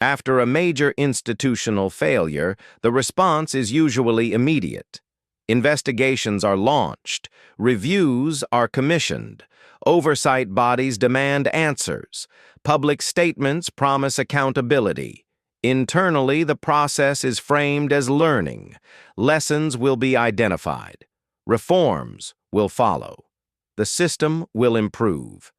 After a major institutional failure, the response is usually immediate. Investigations are launched, reviews are commissioned, oversight bodies demand answers, public statements promise accountability. Internally, the process is framed as learning. Lessons will be identified. Reforms will follow. The system will improve.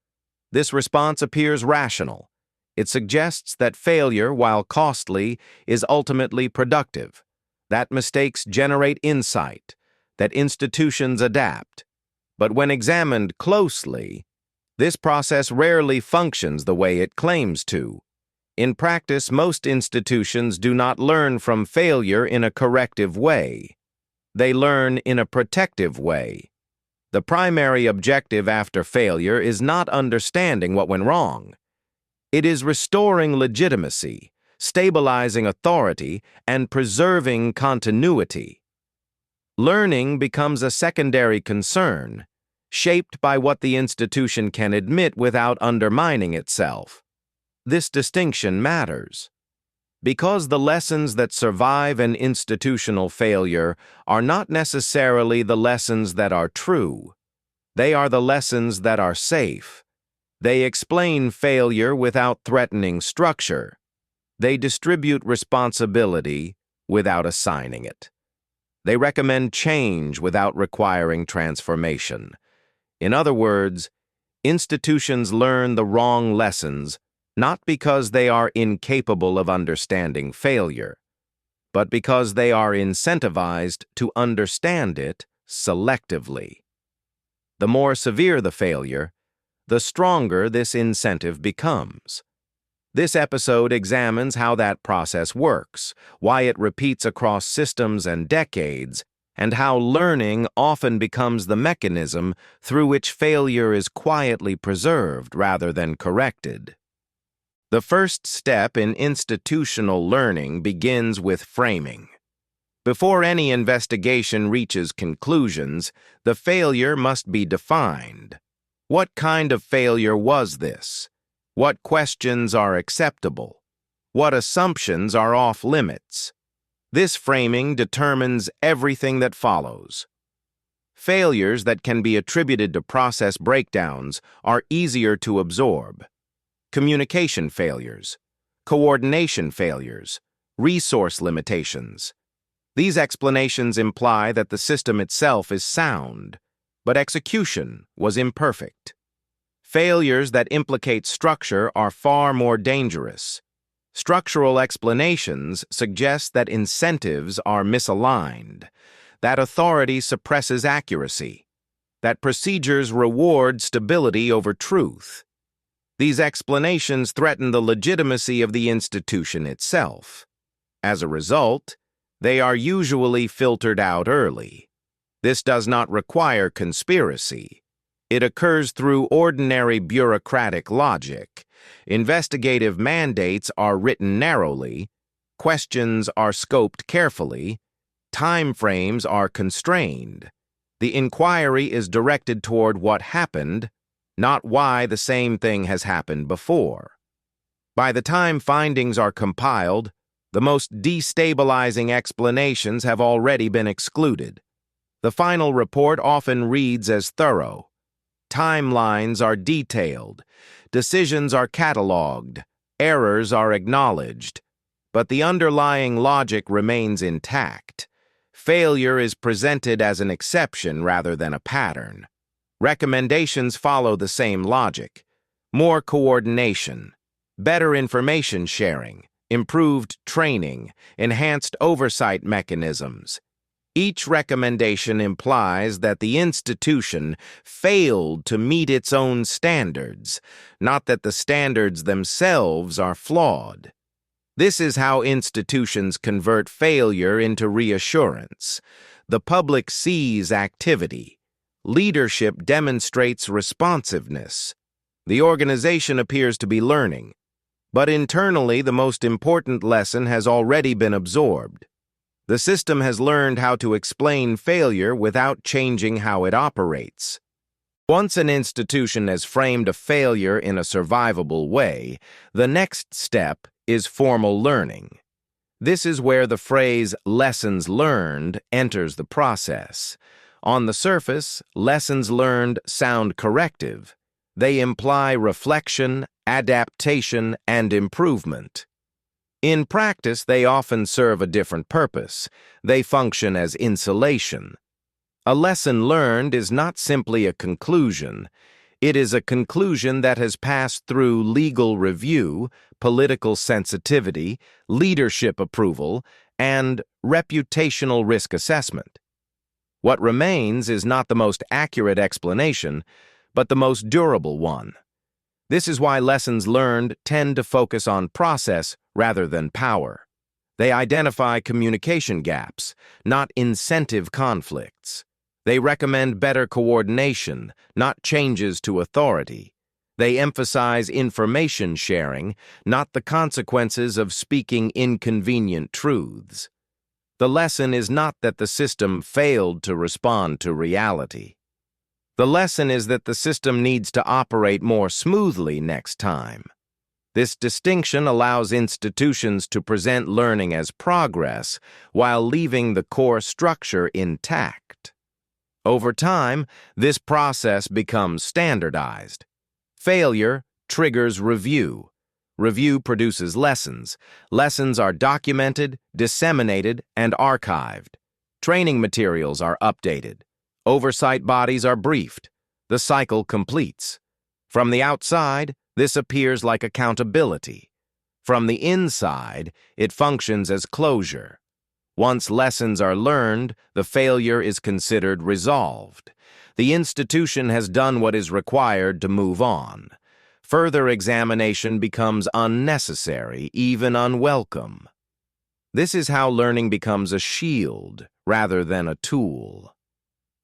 This response appears rational. It suggests that failure, while costly, is ultimately productive, that mistakes generate insight, that institutions adapt. But when examined closely, this process rarely functions the way it claims to. In practice, most institutions do not learn from failure in a corrective way. They learn in a protective way. The primary objective after failure is not understanding what went wrong. It is restoring legitimacy, stabilizing authority, and preserving continuity. Learning becomes a secondary concern, shaped by what the institution can admit without undermining itself. This distinction matters, because the lessons that survive an institutional failure are not necessarily the lessons that are true. They are the lessons that are safe. They explain failure without threatening structure. They distribute responsibility without assigning it. They recommend change without requiring transformation. In other words, institutions learn the wrong lessons not because they are incapable of understanding failure, but because they are incentivized to understand it selectively. The more severe the failure, the stronger this incentive becomes. This episode examines how that process works, why it repeats across systems and decades, and how learning often becomes the mechanism through which failure is quietly preserved rather than corrected. The first step in institutional learning begins with framing. Before any investigation reaches conclusions, the failure must be defined. What kind of failure was this? What questions are acceptable? What assumptions are off limits? This framing determines everything that follows. Failures that can be attributed to process breakdowns are easier to absorb. Communication failures, coordination failures, resource limitations. These explanations imply that the system itself is sound, but execution was imperfect. Failures that implicate structure are far more dangerous. Structural explanations suggest that incentives are misaligned, that authority suppresses accuracy, that procedures reward stability over truth. These explanations threaten the legitimacy of the institution itself. As a result, they are usually filtered out early. This does not require conspiracy. It occurs through ordinary bureaucratic logic. Investigative mandates are written narrowly, questions are scoped carefully, time frames are constrained. The inquiry is directed toward what happened, not why the same thing has happened before. By the time findings are compiled, the most destabilizing explanations have already been excluded. The final report often reads as thorough. Timelines are detailed, decisions are cataloged, errors are acknowledged, but the underlying logic remains intact. Failure is presented as an exception rather than a pattern. Recommendations follow the same logic: more coordination, better information sharing, improved training, enhanced oversight mechanisms. Each recommendation implies that the institution failed to meet its own standards, not that the standards themselves are flawed. This is how institutions convert failure into reassurance. The public sees activity. Leadership demonstrates responsiveness. The organization appears to be learning. But internally, the most important lesson has already been absorbed. The system has learned how to explain failure without changing how it operates. Once an institution has framed a failure in a survivable way, the next step is formal learning. This is where the phrase lessons learned enters the process. On the surface, lessons learned sound corrective. They imply reflection, adaptation, and improvement. In practice, they often serve a different purpose. They function as insulation. A lesson learned is not simply a conclusion. It is a conclusion that has passed through legal review, political sensitivity, leadership approval, and reputational risk assessment. What remains is not the most accurate explanation, but the most durable one. This is why lessons learned tend to focus on process rather than power. They identify communication gaps, not incentive conflicts. They recommend better coordination, not changes to authority. They emphasize information sharing, not the consequences of speaking inconvenient truths. The lesson is not that the system failed to respond to reality. The lesson is that the system needs to operate more smoothly next time. This distinction allows institutions to present learning as progress while leaving the core structure intact. Over time, this process becomes standardized. Failure triggers review. Review produces lessons. Lessons are documented, disseminated, and archived. Training materials are updated. Oversight bodies are briefed. The cycle completes. From the outside, this appears like accountability. From the inside, it functions as closure. Once lessons are learned, the failure is considered resolved. The institution has done what is required to move on. Further examination becomes unnecessary, even unwelcome. This is how learning becomes a shield rather than a tool.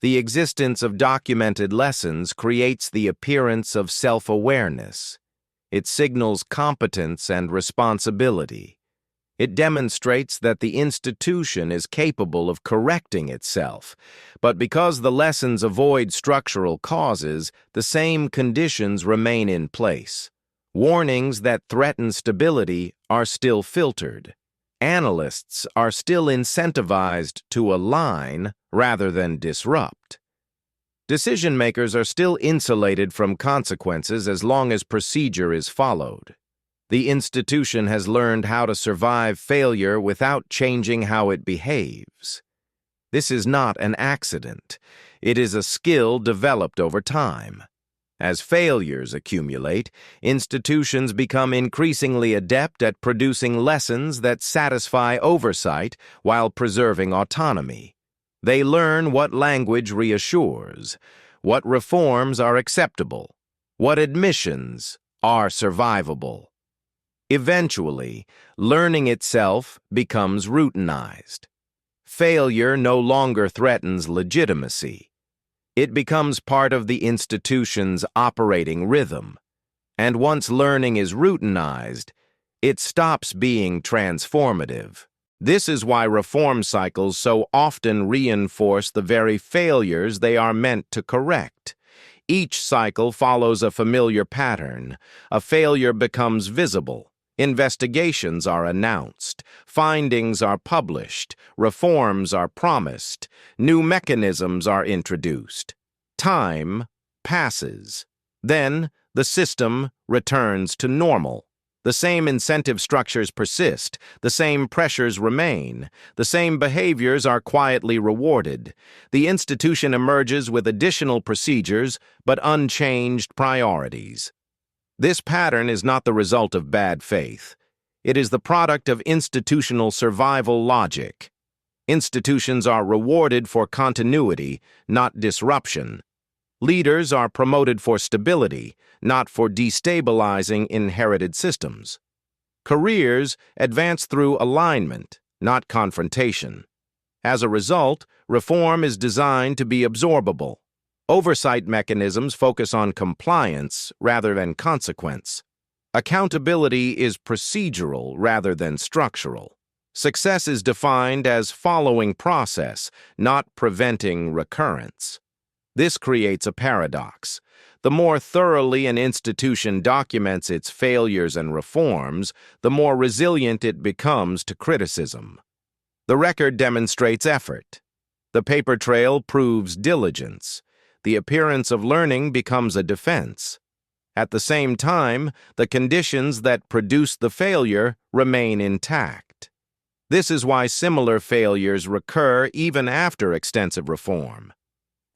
The existence of documented lessons creates the appearance of self-awareness. It signals competence and responsibility. It demonstrates that the institution is capable of correcting itself, but because the lessons avoid structural causes, the same conditions remain in place. Warnings that threaten stability are still filtered. Analysts are still incentivized to align rather than disrupt. Decision-makers are still insulated from consequences as long as procedure is followed. The institution has learned how to survive failure without changing how it behaves. This is not an accident. It is a skill developed over time. As failures accumulate, institutions become increasingly adept at producing lessons that satisfy oversight while preserving autonomy. They learn what language reassures, what reforms are acceptable, what admissions are survivable. Eventually, learning itself becomes routinized. Failure no longer threatens legitimacy. It becomes part of the institution's operating rhythm. And once learning is routinized, it stops being transformative. This is why reform cycles so often reinforce the very failures they are meant to correct. Each cycle follows a familiar pattern. A failure becomes visible. Investigations are announced, findings are published, reforms are promised, new mechanisms are introduced. Time passes. Then, the system returns to normal. The same incentive structures persist, the same pressures remain, the same behaviors are quietly rewarded. The institution emerges with additional procedures, but unchanged priorities. This pattern is not the result of bad faith. It is the product of institutional survival logic. Institutions are rewarded for continuity, not disruption. Leaders are promoted for stability, not for destabilizing inherited systems. Careers advance through alignment, not confrontation. As a result, reform is designed to be absorbable. Oversight mechanisms focus on compliance rather than consequence. Accountability is procedural rather than structural. Success is defined as following process, not preventing recurrence. This creates a paradox. The more thoroughly an institution documents its failures and reforms, the more resilient it becomes to criticism. The record demonstrates effort. The paper trail proves diligence. The appearance of learning becomes a defense. At the same time, the conditions that produce the failure remain intact. This is why similar failures recur even after extensive reform.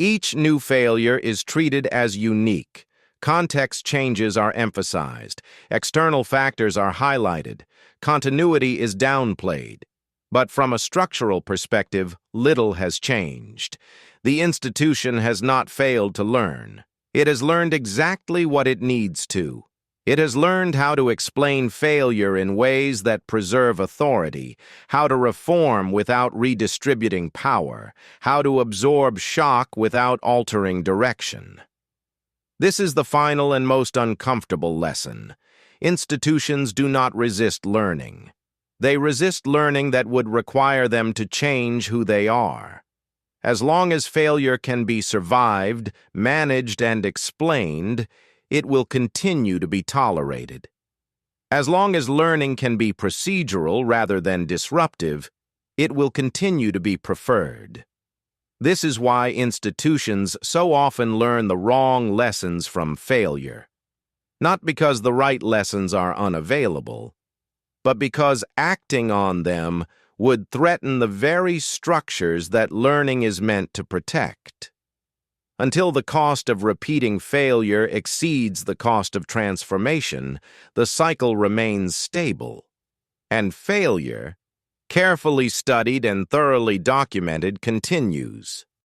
Each new failure is treated as unique. Context changes are emphasized. External factors are highlighted. Continuity is downplayed. But from a structural perspective, little has changed. The institution has not failed to learn. It has learned exactly what it needs to. It has learned how to explain failure in ways that preserve authority, how to reform without redistributing power, how to absorb shock without altering direction. This is the final and most uncomfortable lesson. Institutions do not resist learning. They resist learning that would require them to change who they are. As long as failure can be survived, managed, and explained, it will continue to be tolerated. As long as learning can be procedural rather than disruptive, it will continue to be preferred. This is why institutions so often learn the wrong lessons from failure. Not because the right lessons are unavailable, but because acting on them would threaten the very structures that learning is meant to protect. Until the cost of repeating failure exceeds the cost of transformation, the cycle remains stable. And failure, carefully studied and thoroughly documented, continues.